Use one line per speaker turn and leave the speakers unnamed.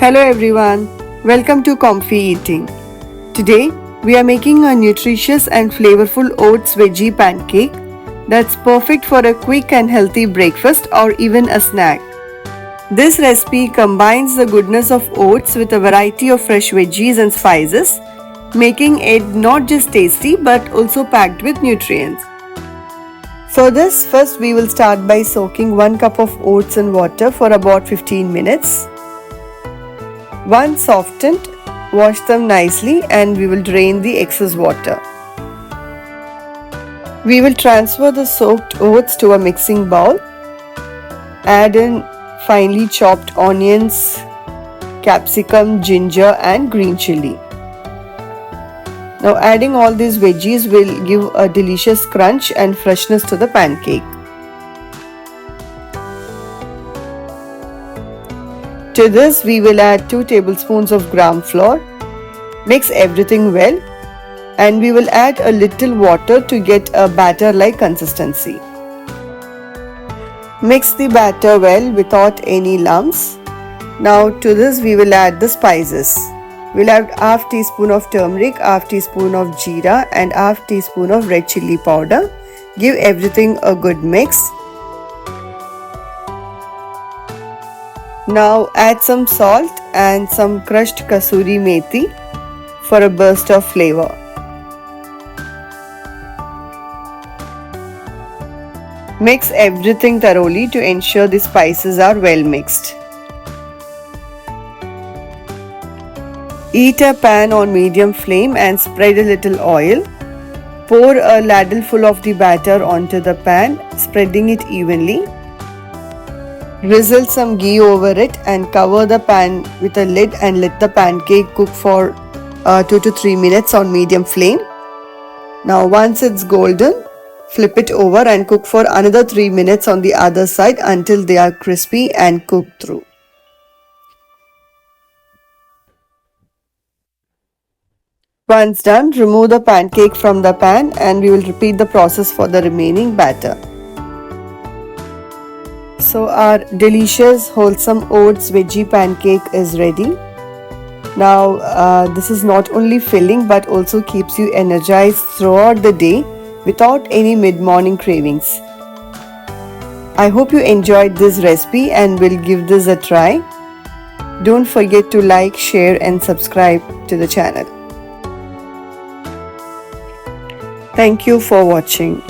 Hello everyone, welcome to Comfy Eating. Today we are making a nutritious and flavorful oats veggie pancake that's perfect for a quick and healthy breakfast or even a snack. This recipe combines the goodness of oats with a variety of fresh veggies and spices, making it not just tasty but also packed with nutrients. For this, first we will start by soaking 1 cup of oats in water for about 15 minutes. Once softened, wash them nicely and we will drain the excess water. We will transfer the soaked oats to a mixing bowl. Add in finely chopped onions, capsicum, ginger and green chili. Now adding all these veggies will give a delicious crunch and freshness to the pancake. To this we will add 2 tablespoons of gram flour. Mix everything well and we will add a little water to get a batter-like consistency. Mix the batter well without any lumps. Now to this we will add the spices. We'll add half teaspoon of turmeric, half teaspoon of jeera and half teaspoon of red chili powder. Give everything a good mix. Now add some salt and some crushed kasuri methi for a burst of flavor. Mix everything thoroughly to ensure the spices are well mixed. Heat a pan on medium flame and spread a little oil. Pour a ladle full of the batter onto the pan, spreading it evenly. Drizzle some ghee over it and cover the pan with a lid and let the pancake cook for 2 to 3 minutes on medium flame. Now once it's golden, flip it over and cook for another 3 minutes on the other side until they are crispy and cooked through. Once done, remove the pancake from the pan and we will repeat the process for the remaining batter. So our delicious wholesome oats veggie pancake is ready. Now this is not only filling but also keeps you energized throughout the day without any mid-morning cravings. I hope you enjoyed this recipe and will give this a try. Don't forget to like, share and subscribe to the channel. Thank you for watching.